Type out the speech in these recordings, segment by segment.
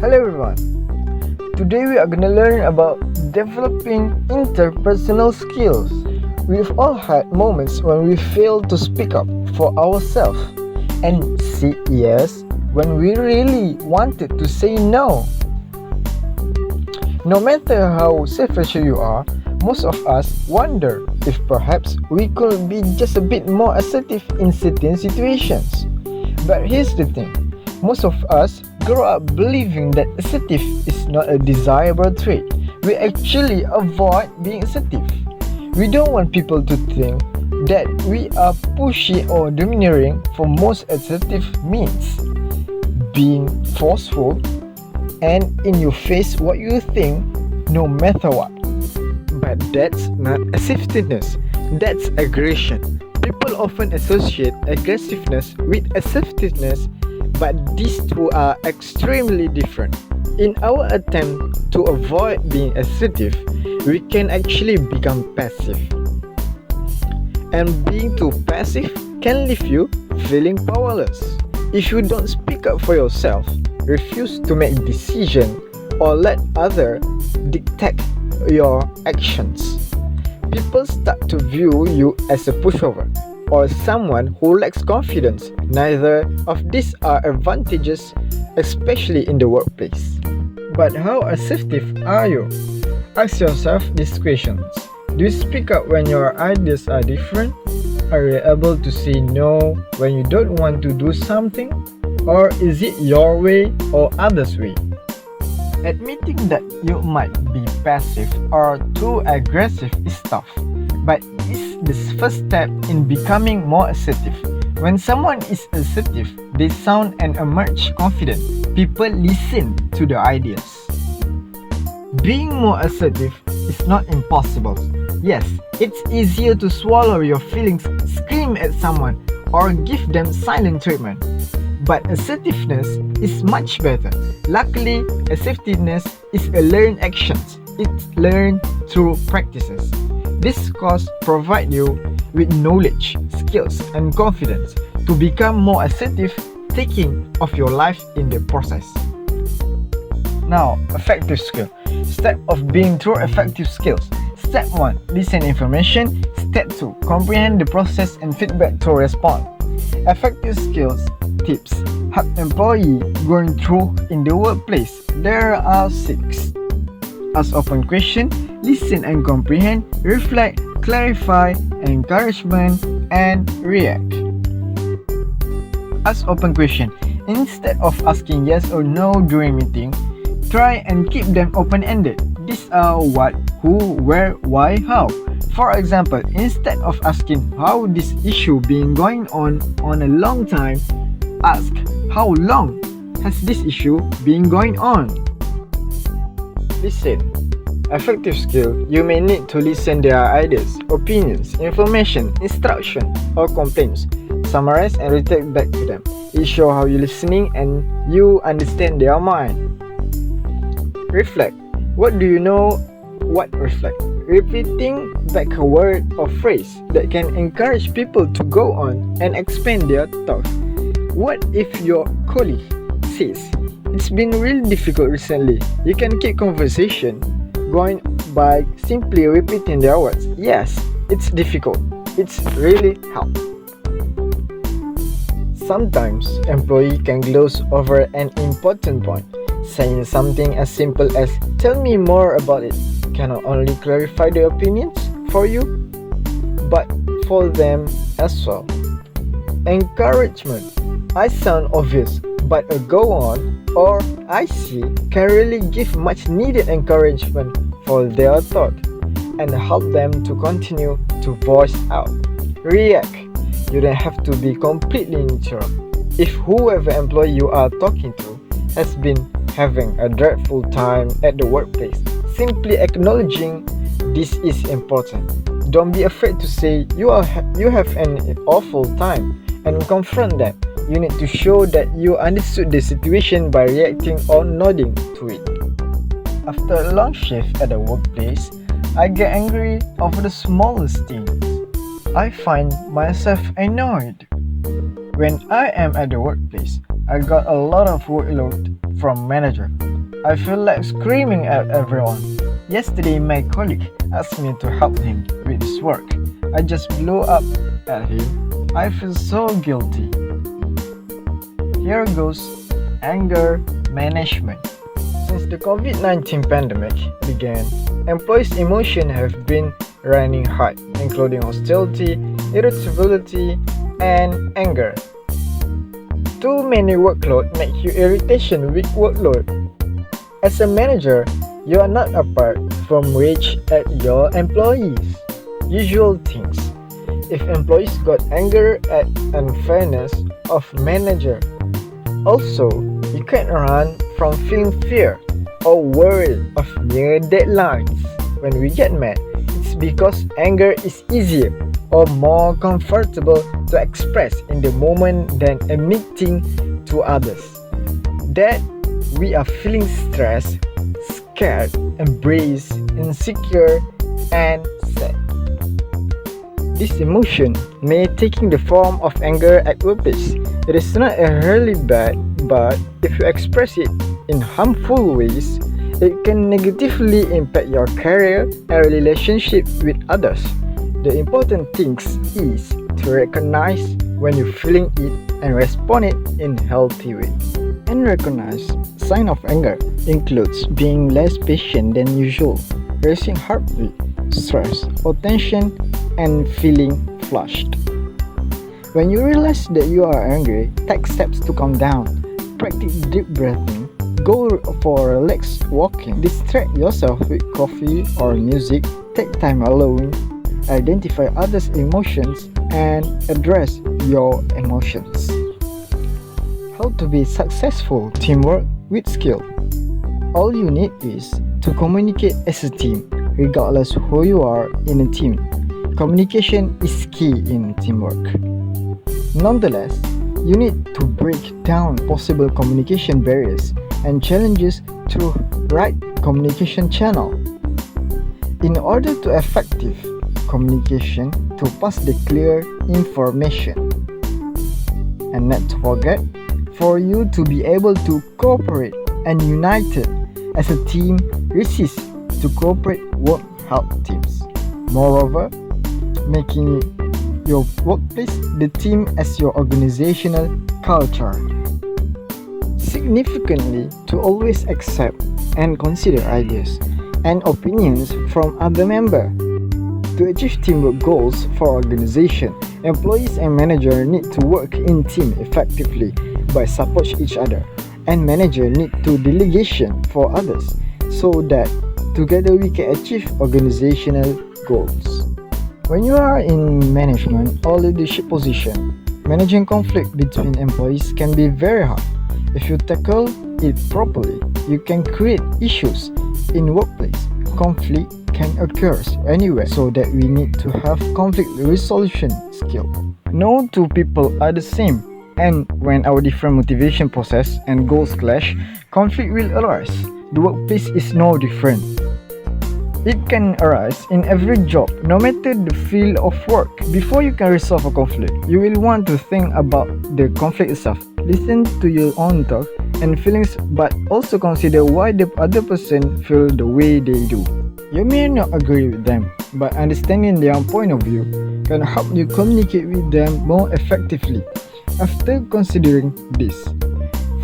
Hello everyone. Today we are going to learn about developing interpersonal skills. We've all had moments when we fail to speak up for ourselves and say yes when we really wanted to say no. No matter how selfish you are, most of us wonder if perhaps we could be just a bit more assertive in certain situations. But here's the thing, most of us grow up believing that assertive is not a desirable trait. We actually avoid being assertive. We don't want people to think that we are pushy or domineering, for most assertive means being forceful and in your face what you think no matter what. But that's not assertiveness, that's aggression. People often associate aggressiveness with assertiveness, but these two are extremely different. In our attempt to avoid being assertive, we can actually become passive. And being too passive can leave you feeling powerless. If you don't speak up for yourself, refuse to make decisions, or let others dictate your actions, people start to view you as a pushover or someone who lacks confidence. Neither of these are advantageous, especially in the workplace. But how assertive are you? Ask yourself these questions. Do you speak up when your ideas are different? Are you able to say no when you don't want to do something? Or is it your way or others' way? Admitting that you might be passive or too aggressive is tough, but it's the first step in becoming more assertive. When someone is assertive, they sound and emerge confident. People listen to their ideas. Being more assertive is not impossible. Yes, it's easier to swallow your feelings, scream at someone, or give them silent treatment. But assertiveness is much better. Luckily, assertiveness is a learned action. It's learned through practices. This course provides you with knowledge, skills, and confidence to become more assertive, taking of your life in the process. Now, effective skill. Step of being through effective skills. Step 1. Listen information. Step 2. Comprehend the process and feedback to respond. Effective skills tips help employee going through in the workplace. There are 6. Ask open question, listen and comprehend, reflect, clarify, encouragement, and react. Ask open question. Instead of asking yes or no during meeting, try and keep them open-ended. These are what, who, where, why, how. For example, instead of asking how this issue been going on a long time, ask how long has this issue been going on. Listen. Effective skill, you may need to listen their ideas, opinions, information, instruction, or complaints. Summarize and return back to them. It shows how you're listening and you understand their mind. Reflect. What do you know? What reflect? Repeating back a word or phrase that can encourage people to go on and expand their thoughts. What if your colleague says, "It's been really difficult recently." You can keep conversation going by simply repeating their words. Yes, it's difficult. It's really help. Sometimes employee can gloss over an important point. Saying something as simple as "tell me more about it" cannot only clarify the opinions for you, but for them as well. Encouragement. I sound obvious, but a "go on" or "I see" can really give much needed encouragement for their thought and help them to continue to voice out. React. You don't have to be completely neutral. If whoever employee you are talking to has been having a dreadful time at the workplace, simply acknowledging this is important. Don't be afraid to say you have an awful time and confront them. You need to show that you understood the situation by reacting or nodding to it. After a long shift at the workplace, I get angry over the smallest things. I find myself annoyed. When I am at the workplace, I got a lot of workload from manager. I feel like screaming at everyone. Yesterday, my colleague asked me to help him with his work. I just blew up at him. I feel so guilty. Here goes anger management. Since the COVID-19 pandemic began, employees' emotions have been running high, including hostility, irritability, and anger. Too many workload make you irritation with workload. As a manager, you are not apart from rage at your employees. Usual things. If employees got anger at unfairness of manager. Also, you can't run from feeling fear or worry of near deadlines. When we get mad, it's because anger is easier or more comfortable to express in the moment than admitting to others that we are feeling stressed, scared, embraced, insecure, and sad. This emotion may taking the form of anger at workplace. It is not really bad, but if you express it in harmful ways, it can negatively impact your career and relationship with others. The important thing is to recognize when you're feeling it and respond it in a healthy way. And recognize sign of anger includes being less patient than usual, raising heartbeat, stress or tension, and feeling flushed. When you realize that you are angry, take steps to calm down. Practice deep breathing. Go for relaxed walking. Distract yourself with coffee or music. Take time alone. Identify others' emotions and address your emotions. How to be successful teamwork with skill. All you need is to communicate as a team, regardless who you are in a team. Communication is key in teamwork. Nonetheless, you need to break down possible communication barriers and challenges through right communication channel. In order to effective communication to pass the clear information. And not to forget, for you to be able to cooperate and united as a team, resist to cooperate won't help teams. Moreover, making your workplace the team as your organizational culture. Significantly, to always accept and consider ideas and opinions from other members. To achieve teamwork goals for organization, employees and manager need to work in team effectively by support each other, and manager need to delegation for others so that together we can achieve organizational goals. When you are in management or leadership position, managing conflict between employees can be very hard. If you tackle it properly, you can create issues in workplace. Conflict can occur anywhere, so that we need to have conflict resolution skill. No two people are the same, and when our different motivation process and goals clash, conflict will arise. The workplace is no different. It can arise in every job, no matter the field of work. Before you can resolve a conflict, you will want to think about the conflict itself. Listen to your own thoughts and feelings, but also consider why the other person feel the way they do. You may not agree with them, but understanding their point of view can help you communicate with them more effectively. After considering this,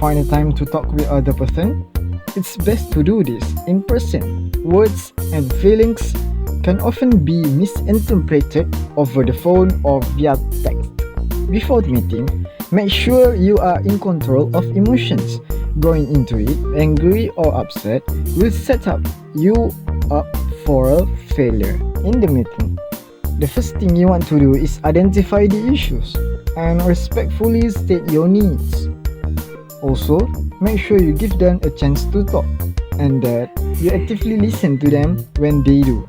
find a time to talk with other person. It's best to do this in person. Words and feelings can often be misinterpreted over the phone or via text. Before the meeting, make sure you are in control of emotions. Going into it angry or upset will set you up for a failure. In the meeting, the first thing you want to do is identify the issues and respectfully state your needs. Also, make sure you give them a chance to talk and that you actively listen to them when they do.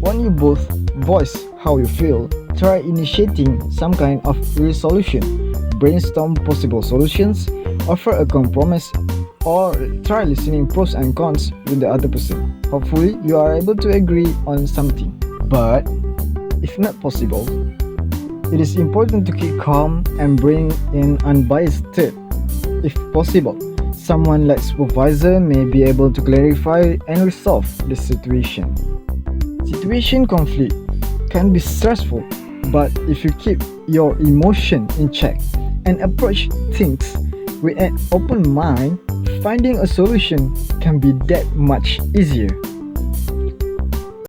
When you both voice how you feel, try initiating some kind of resolution, brainstorm possible solutions, offer a compromise, or try listening pros and cons with the other person. Hopefully, you are able to agree on something. But if not possible, it is important to keep calm and bring in unbiased thought. If possible, Someone like supervisor may be able to clarify and resolve the situation. Situation conflict can be stressful, but if you keep your emotion in check and approach things with an open mind, finding a solution can be that much easier.